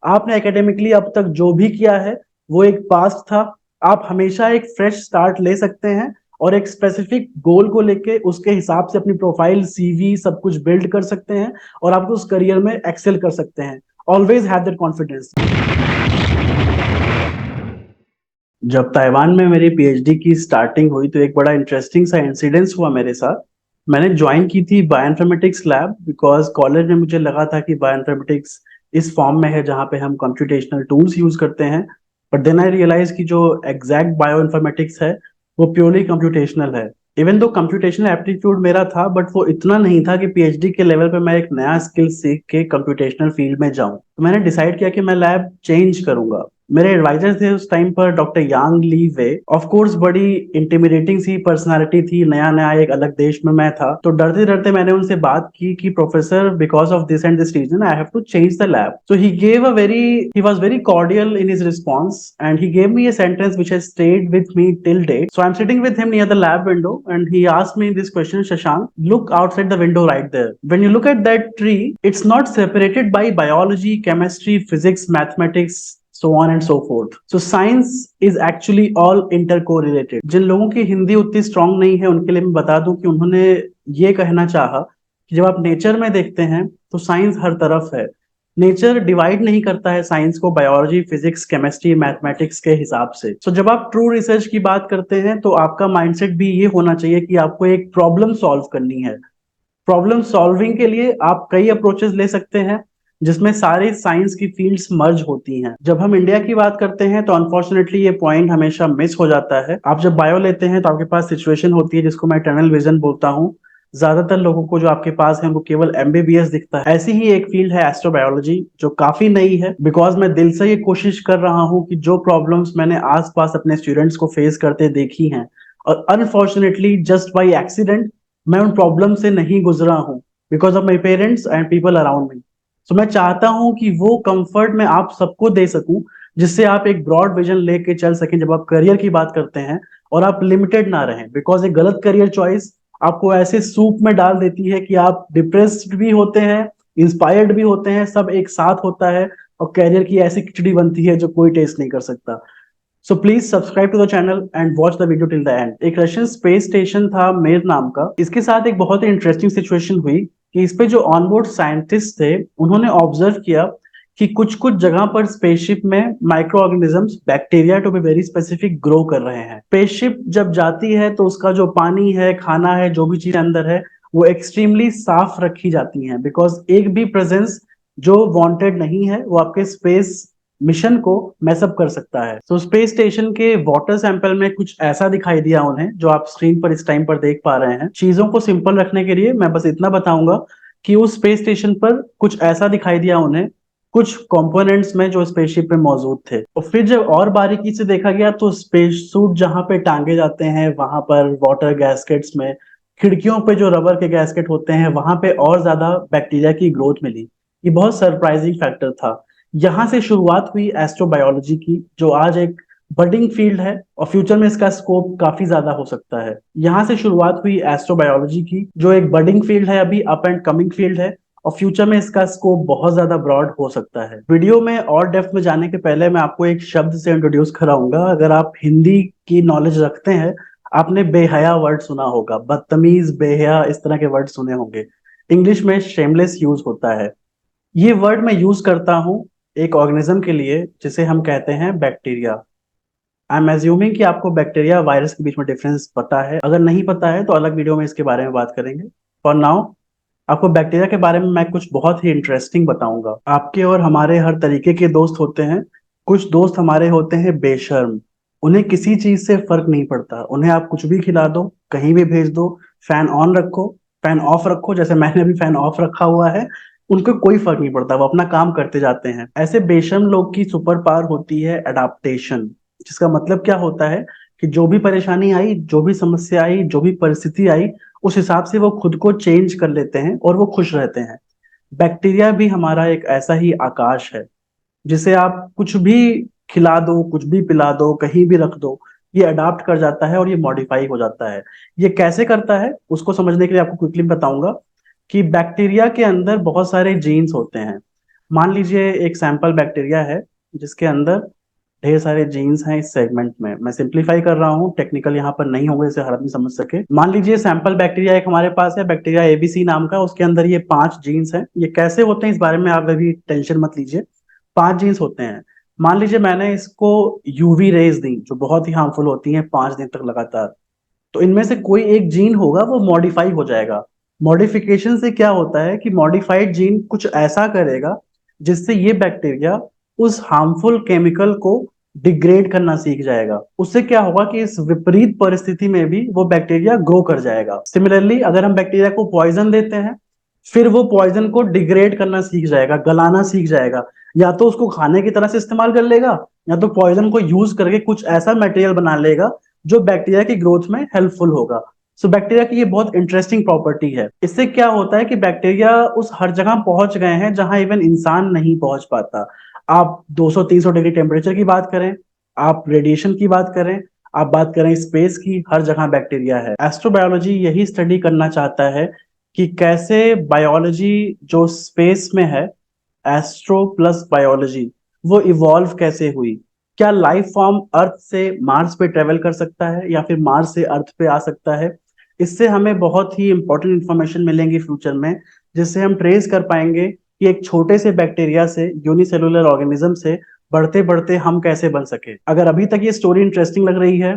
आपने एकेडमिकली अब तक जो भी किया है वो एक पास्ट था। आप हमेशा एक फ्रेश स्टार्ट ले सकते हैं और एक स्पेसिफिक गोल को लेके उसके हिसाब से अपनी प्रोफाइल, सीवी सब कुछ बिल्ड कर सकते हैं और आप उस करियर में एक्सेल कर सकते हैं। Always have that confidence. जब ताइवान में मेरी पीएचडी की स्टार्टिंग हुई तो एक बड़ा इंटरेस्टिंग सा इंसिडेंस हुआ मेरे साथ। मैंने ज्वाइन की थी बायोइन्फॉर्मेटिक्स लैब बिकॉज कॉलेज में मुझे लगा था कि बायोइन्फॉर्मेटिक्स इस फॉर्म में है जहाँ पे हम कंप्यूटेशनल टूल्स यूज करते हैं। बट देन आई रियलाइज कि जो एग्जैक्ट बायोइन्फॉर्मेटिक्स है वो प्योरली कंप्यूटेशनल है। इवन दो कंप्यूटेशनल एप्टीट्यूड मेरा था बट वो इतना नहीं था कि पीएचडी के लेवल पे मैं एक नया स्किल सीख के कंप्यूटेशनल फील्ड में जाऊं। तो मैंने डिसाइड किया कि मैं लैब चेंज करूंगा। मेरे एडवाइजर थे उस टाइम पर डॉक्टर यांग ली वे। ऑफ कोर्स बड़ी इंटिमिडेटिंग सी पर्सनालिटी थी, नया नया एक अलग देश में मैं था, तो डरते डरते मैंने उनसे बात की कि professor because of this and this reason I have to change the lab. So he was very cordial in his response and he gave me a sentence which has stayed with me till date. So I am sitting with him near the lab window and he asked me this question, Shashank, look outside the window right there. When you look at that tree, it's not separated by biology, chemistry, physics, mathematics, so on and so forth. So science is actually all intercorrelated. जिन लोगों की हिंदी उतनी strong नहीं है उनके लिए मैं बता दूं कि उन्होंने ये कहना चाहा कि जब आप नेचर में देखते हैं तो साइंस हर तरफ है। नेचर डिवाइड नहीं करता है साइंस को बायोलॉजी, फिजिक्स, केमिस्ट्री, मैथमेटिक्स के हिसाब से। सो जब आप ट्रू रिसर्च की बात करते हैं तो आपका माइंडसेट भी ये होना चाहिए कि आपको एक प्रॉब्लम सॉल्व करनी है। प्रॉब्लम सॉल्विंग के लिए आप कई अप्रोचेस ले सकते हैं जिसमें सारी साइंस की फील्ड्स मर्ज होती हैं। जब हम इंडिया की बात करते हैं तो अनफॉर्चुनेटली ये पॉइंट हमेशा मिस हो जाता है। आप जब बायो लेते हैं तो आपके पास सिचुएशन होती है जिसको मैं टनल विजन बोलता हूँ। ज्यादातर लोगों को जो आपके पास है उनको केवल एमबीबीएस दिखता है। ऐसी ही एक फील्ड है एस्ट्रोबायोलॉजी जो काफी नई है। बिकॉज मैं दिल से ये कोशिश कर रहा हूँ कि जो प्रॉब्लम्स मैंने आसपास अपने स्टूडेंट्स को फेस करते देखी हैं और अनफॉर्चुनेटली जस्ट बाई एक्सीडेंट मैं उन प्रॉब्लम से नहीं गुजरा हूं because of my parents and people around me. So मैं चाहता हूं कि वो कंफर्ट मैं आप सबको दे सकूं जिससे आप एक ब्रॉड विजन लेके चल सकें जब आप करियर की बात करते हैं और आप लिमिटेड ना रहें। बिकॉज एक गलत करियर चॉइस आपको ऐसे सूप में डाल देती है कि आप डिप्रेस्ड भी होते हैं, इंस्पायर्ड भी होते हैं, सब एक साथ होता है और करियर की ऐसी खिचड़ी बनती है जो कोई टेस्ट नहीं कर सकता। So please subscribe to the channel and watch the video till the end. एक रशियन स्पेस स्टेशन था मिर नाम का। इसके साथ एक बहुत ही इंटरेस्टिंग सिचुएशन हुई कि इस पे जो ऑनबोर्ड साइंटिस्ट थे उन्होंने ऑब्जर्व किया कि कुछ कुछ जगह पर स्पेसशिप में microorganisms, bacteria to be very specific, grow कर रहे हैं। स्पेसशिप जब जाती है तो उसका जो पानी है, खाना है, जो भी चीज अंदर है वो एक्सट्रीमली साफ रखी जाती हैं बिकॉज एक भी प्रेजेंस जो वांटेड नहीं है वो आपके स्पेस मिशन को मैसअप कर सकता है। तो स्पेस स्टेशन के वाटर सैंपल में कुछ ऐसा दिखाई दिया उन्हें जो आप स्क्रीन पर इस टाइम पर देख पा रहे हैं। चीजों को सिंपल रखने के लिए मैं बस इतना बताऊंगा कि उस स्पेस स्टेशन पर कुछ ऐसा दिखाई दिया उन्हें कुछ कंपोनेंट्स में जो स्पेसशिप में मौजूद थे। और फिर जब और बारीकी से देखा गया तो स्पेस सूट जहां पे टांगे जाते हैं वहां पर वाटर गैस्केट्स में, खिड़कियों पे जो रबर के गैस्केट होते हैं वहां पे और ज्यादा बैक्टीरिया की ग्रोथ मिली। ये बहुत सरप्राइजिंग फैक्टर था। यहाँ से शुरुआत हुई एस्ट्रोबायोलॉजी की जो आज एक बडिंग फील्ड है और फ्यूचर में इसका स्कोप काफी ज्यादा हो सकता है। यहाँ से शुरुआत हुई एस्ट्रोबायोलॉजी की जो एक बडिंग फील्ड है, अभी अप एंड कमिंग फील्ड है और फ्यूचर में इसका स्कोप बहुत ज्यादा ब्रॉड हो सकता है। वीडियो में और डेप्थ में जाने के पहले मैं आपको एक शब्द से इंट्रोड्यूस कराऊंगा। अगर आप हिंदी की नॉलेज रखते हैं, आपने बेहया वर्ड सुना होगा, बदतमीज, बेहया, इस तरह के वर्ड सुने होंगे। इंग्लिश में शेमलेस यूज होता है। ये वर्ड मैं यूज करता हूँ एक ऑर्गेनिज्म के लिए जिसे हम कहते हैं बैक्टीरिया। आई एम एज्यूमिंग कि आपको बैक्टीरिया वायरस के बीच में डिफरेंस पता है। अगर नहीं पता है तो अलग वीडियो में इसके बारे में बात करेंगे। फॉर नाउ आपको बैक्टीरिया के बारे में मैं कुछ बहुत ही इंटरेस्टिंग बताऊंगा। आपके और हमारे हर तरीके के दोस्त होते हैं। कुछ दोस्त हमारे होते हैं बेशर्म। उन्हें किसी चीज से फर्क नहीं पड़ता। उन्हें आप कुछ भी खिला दो, कहीं भी भेज दो, फैन ऑन रखो, फैन ऑफ रखो, जैसे मैंने अभी फैन ऑफ रखा हुआ है, उनको कोई फर्क नहीं पड़ता, वो अपना काम करते जाते हैं। ऐसे बेशर्म लोग की सुपर पावर होती है अडाप्टेशन। जिसका मतलब क्या होता है कि जो भी परेशानी आई, जो भी समस्या आई, जो भी परिस्थिति आई, उस हिसाब से वो खुद को चेंज कर लेते हैं और वो खुश रहते हैं। बैक्टीरिया भी हमारा एक ऐसा ही आकाश है जिसे आप कुछ भी खिला दो, कुछ भी पिला दो, कहीं भी रख दो, ये अडाप्ट कर जाता है और ये मॉडिफाई हो जाता है। ये कैसे करता है उसको समझने के लिए आपको क्विकली बताऊंगा कि बैक्टीरिया के अंदर बहुत सारे जीन्स होते हैं। मान लीजिए एक सैंपल बैक्टीरिया है जिसके अंदर ढेर सारे जीन्स हैं इस सेगमेंट में। मैं सिंप्लीफाई कर रहा हूँ, टेक्निकल यहाँ पर नहीं होगा जिससे हर आदमी समझ सके। मान लीजिए सैंपल बैक्टीरिया एक हमारे पास है, बैक्टीरिया एबीसी नाम का, उसके अंदर ये 5 जीन्स हैं। ये कैसे होते हैं इस बारे में आप अभी टेंशन मत लीजिए, 5 जीन्स होते हैं। मान लीजिए मैंने इसको यूवी रेज दी जो बहुत ही हार्मफुल होती हैं 5 दिन तक लगातार, तो इनमें से कोई एक जीन होगा वो मॉडिफाई हो जाएगा। मॉडिफिकेशन से क्या होता है कि मॉडिफाइड जीन कुछ ऐसा करेगा जिससे ये बैक्टीरिया उस हार्मफुल केमिकल को डिग्रेड करना सीख जाएगा। उससे क्या होगा कि इस विपरीत परिस्थिति में भी वो बैक्टीरिया ग्रो कर जाएगा। सिमिलरली अगर हम बैक्टीरिया को पॉइजन देते हैं, फिर वो पॉइजन को डिग्रेड करना सीख जाएगा, गलाना सीख जाएगा। या तो उसको खाने की तरह से इस्तेमाल कर लेगा, या तो पॉइजन को यूज करके कुछ ऐसा मटेरियल बना लेगा जो बैक्टीरिया की ग्रोथ में हेल्पफुल होगा। सो बैक्टीरिया की ये बहुत इंटरेस्टिंग प्रॉपर्टी है। इससे क्या होता है कि बैक्टीरिया उस हर जगह पहुंच गए हैं जहां इवन इंसान नहीं पहुंच पाता। आप 200-300 डिग्री टेम्परेचर की बात करें, आप रेडिएशन की बात करें, आप बात करें स्पेस की, हर जगह बैक्टीरिया है। एस्ट्रोबायोलॉजी यही स्टडी करना चाहता है कि कैसे बायोलॉजी जो स्पेस में है, एस्ट्रो प्लस बायोलॉजी, वो इवॉल्व कैसे हुई। क्या लाइफ फॉर्म अर्थ से मार्स पे ट्रेवल कर सकता है या फिर मार्स से अर्थ पे आ सकता है। इससे हमें बहुत ही इंपॉर्टेंट इंफॉर्मेशन मिलेंगी फ्यूचर में, जिससे हम ट्रेस कर पाएंगे कि एक छोटे से बैक्टीरिया से, यूनिसेलुलर ऑर्गेनिज्म से बढ़ते बढ़ते हम कैसे बन सके। अगर अभी तक ये स्टोरी इंटरेस्टिंग लग रही है,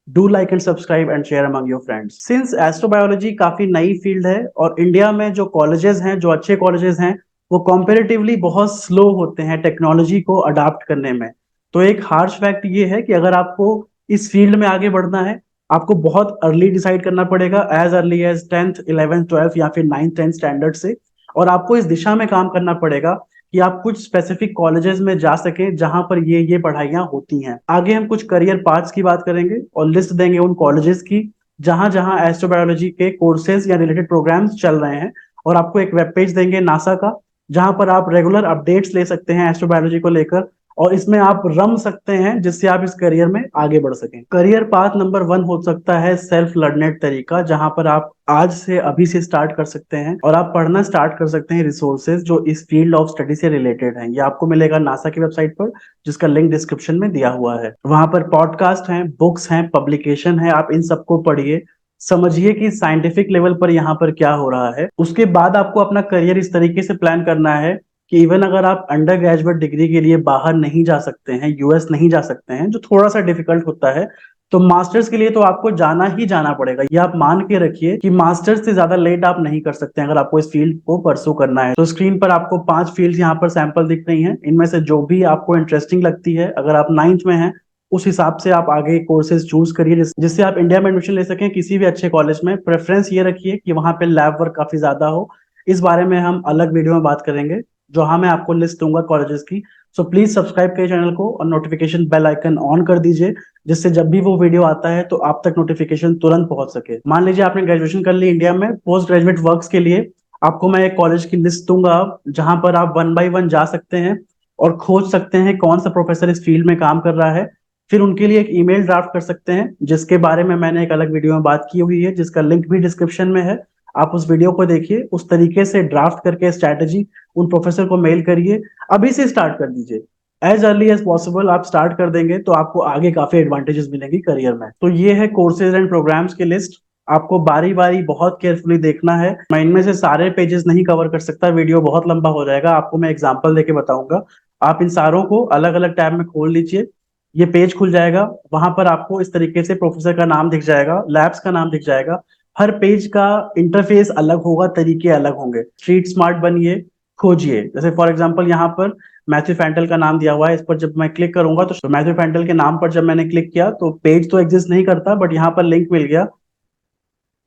do like and subscribe and share among your friends. Since astrobiology काफी नई फील्ड है और इंडिया में जो कॉलेजेस हैं, जो अच्छे कॉलेजेस हैं, वो कॉम्पेरेटिवली बहुत स्लो होते हैं टेक्नोलॉजी को अडाप्ट करने में। तो एक हार्श फैक्ट ये है कि अगर आपको इस फील्ड में आगे बढ़ना है, आपको बहुत अर्ली डिसाइड करना पड़ेगा, as early as 10th 11th 12th या फिर 9th 10th स्टैंडर्ड से। और आपको इस दिशा में काम करना पड़ेगा कि आप कुछ स्पेसिफिक कॉलेजेस में जा सके जहां पर ये पढ़ाइयाँ होती हैं। आगे हम कुछ करियर पाथ्स की बात करेंगे और लिस्ट देंगे उन कॉलेजेस की जहां जहां एस्ट्रोबायोलॉजी के कोर्सेज या रिलेटेड प्रोग्राम्स चल रहे हैं। और आपको एक वेब पेज देंगे नासा का, जहां पर आप रेगुलर अपडेट्स ले सकते हैं एस्ट्रोबायोलॉजी को लेकर, और इसमें आप रम सकते हैं जिससे आप इस करियर में आगे बढ़ सकें। करियर पाथ नंबर 1 हो सकता है सेल्फ लर्नेड तरीका, जहां पर आप आज से अभी से स्टार्ट कर सकते हैं और आप पढ़ना स्टार्ट कर सकते हैं रिसोर्सेज जो इस फील्ड ऑफ स्टडी से रिलेटेड हैं। ये आपको मिलेगा नासा की वेबसाइट पर, जिसका लिंक डिस्क्रिप्शन में दिया हुआ है। वहां पर पॉडकास्ट हैं, बुक्स हैं, पब्लिकेशन है, आप इन सबको पढ़िए, समझिए कि साइंटिफिक लेवल पर यहाँ पर क्या हो रहा है। उसके बाद आपको अपना करियर इस तरीके से प्लान करना है कि इवन अगर आप अंडर ग्रेजुएट डिग्री के लिए बाहर नहीं जा सकते हैं, यूएस नहीं जा सकते हैं, जो थोड़ा सा डिफिकल्ट होता है, तो मास्टर्स के लिए तो आपको जाना ही जाना पड़ेगा। ये आप मान के रखिए कि मास्टर्स से ज्यादा लेट आप नहीं कर सकते हैं अगर आपको इस फील्ड को परसू करना है। तो स्क्रीन पर आपको 5 फील्ड यहाँ पर सैंपल दिख रही हैं, इनमें से जो भी आपको इंटरेस्टिंग लगती है, अगर आप 9th में हैं उस हिसाब से आप आगे कोर्सेज चूज करिए जिससे आप इंडिया में एडमिशन ले सकें किसी भी अच्छे कॉलेज में। प्रेफरेंस ये रखिए कि वहां पे लैब वर्क काफी ज्यादा हो। इस बारे में हम अलग वीडियो में बात करेंगे, जो हाँ मैं आपको लिस्ट दूंगा कॉलेजेस की। सो प्लीज सब्सक्राइब करिए चैनल को और नोटिफिकेशन बेल आइकन ऑन कर दीजिए, जिससे जब भी वो वीडियो आता है तो आप तक नोटिफिकेशन तुरंत पहुंच सके। मान लीजिए आपने ग्रेजुएशन कर ली इंडिया में, पोस्ट ग्रेजुएट वर्क्स के लिए आपको मैं एक कॉलेज की लिस्ट दूंगा जहां पर आप 1 by 1 जा सकते हैं और खोज सकते हैं कौन सा प्रोफेसर इस फील्ड में काम कर रहा है। फिर उनके लिए एक ईमेल ड्राफ्ट कर सकते हैं, जिसके बारे में मैंने एक अलग वीडियो में बात की हुई है, जिसका लिंक भी डिस्क्रिप्शन में है। आप उस वीडियो को देखिए, उस तरीके से ड्राफ्ट करके स्ट्रैटेजी उन प्रोफेसर को मेल करिए। अभी से स्टार्ट कर दीजिए, एज अर्ली एज पॉसिबल आप स्टार्ट कर देंगे तो आपको आगे काफी एडवांटेजेस मिलेंगी करियर में। तो ये है कोर्सेज एंड प्रोग्राम्स की लिस्ट, आपको बारी बारी बहुत केयरफुली देखना है। मैं इनमें से सारे पेजेस नहीं कवर कर सकता, वीडियो बहुत लंबा हो जाएगा, आपको मैं एग्जांपल देके बताऊंगा। आप इन सारों को अलग अलग टैब में खोल लीजिए, ये पेज खुल जाएगा, वहां पर आपको इस तरीके से प्रोफेसर का नाम दिख जाएगा, लैब्स का नाम दिख जाएगा। हर पेज का इंटरफेस अलग होगा, तरीके अलग होंगे। स्ट्रीट स्मार्ट बनिए, खोजिए। जैसे फॉर एग्जांपल यहाँ पर मैथ्यू फैंटल का नाम दिया हुआ है, इस पर जब मैं क्लिक करूंगा तो मैथ्यू फैंटल के नाम पर जब मैंने क्लिक किया तो पेज तो एग्जिस्ट नहीं करता, बट यहाँ पर लिंक मिल गया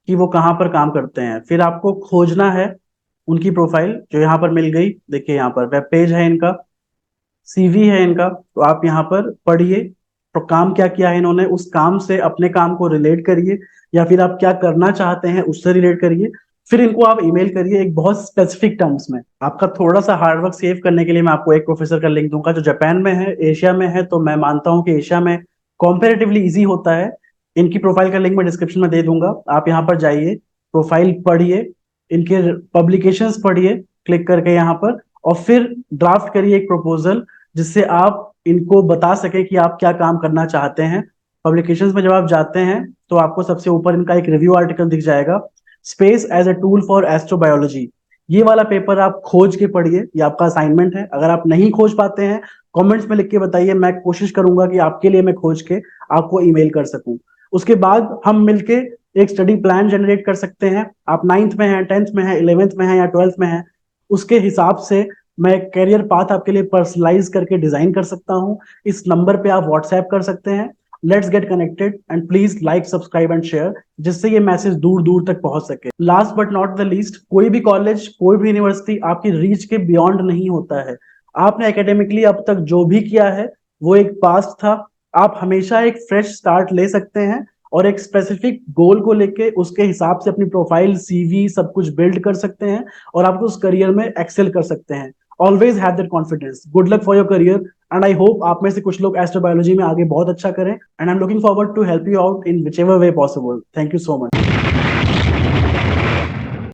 कि वो कहाँ पर काम करते हैं। फिर आपको खोजना है उनकी प्रोफाइल, जो यहाँ पर मिल गई। देखिए यहाँ पर वेब पेज है इनका, सीवी है इनका, तो आप यहाँ पर पढ़िए तो काम क्या किया है इन्होंने, उस काम से अपने काम को रिलेट करिए, या फिर आप क्या करना चाहते हैं उससे रिलेट करिए। फिर इनको आप ईमेल करिए एक बहुत स्पेसिफिक टर्म्स में। आपका थोड़ा सा हार्डवर्क सेव करने के लिए मैं आपको एक प्रोफेसर का लिंक दूंगा जो जापान में है, एशिया में है, तो मैं मानता हूँ कि एशिया में कॉम्पेरेटिवली इजी होता है। इनकी प्रोफाइल का लिंक मैं डिस्क्रिप्शन में दे दूंगा, आप यहाँ पर जाइए, प्रोफाइल पढ़िए, इनके पब्लिकेशंस पढ़िए क्लिक करके यहाँ पर, और फिर ड्राफ्ट करिए एक प्रपोजल जिससे आप इनको बता सके कि आप क्या काम करना चाहते हैं। पब्लिकेशंस में जब आप जाते हैं तो आपको सबसे ऊपर इनका एक रिव्यू आर्टिकल दिख जाएगा, space as a tool for astrobiology. ये वाला पेपर आप खोज के पढ़िए, ये आपका असाइनमेंट है। अगर आप नहीं खोज पाते हैं कमेंट्स में लिख के बताइए, मैं कोशिश करूंगा कि आपके लिए मैं खोज के आपको ईमेल कर सकूं। उसके बाद हम मिलके एक स्टडी प्लान जनरेट कर सकते हैं। आप 9th में हैं, 10th में हैं, 11th में हैं या 12th में हैं, उसके हिसाब से मैं कैरियर पाथ आपके लिए पर्सनलाइज करके डिजाइन कर सकता हूं। इस नंबर पे आप व्हाट्सएप कर सकते हैं। Let's get connected and please like, subscribe and share, जिससे ये मैसेज दूर दूर तक पहुंच सके। Last but not the least, कोई भी कॉलेज, कोई भी यूनिवर्सिटी आपकी रीच के बियॉन्ड नहीं होता है। आपने एकेडमिकली अब तक जो भी किया है वो एक पास्ट था। आप हमेशा एक फ्रेश स्टार्ट ले सकते हैं और एक स्पेसिफिक गोल को लेके उसके हिसाब से अपनी प्रोफाइल, सीवी सब कुछ बिल्ड कर सकते हैं और आप उस करियर में एक्सेल कर सकते हैं। Always have that confidence. Good luck for your career and I hope आप में से कुछ लोग एस्ट्रोबायोलॉजी में आगे बहुत अच्छा करें and I am looking forward to help you out in whichever way possible. Thank you so much.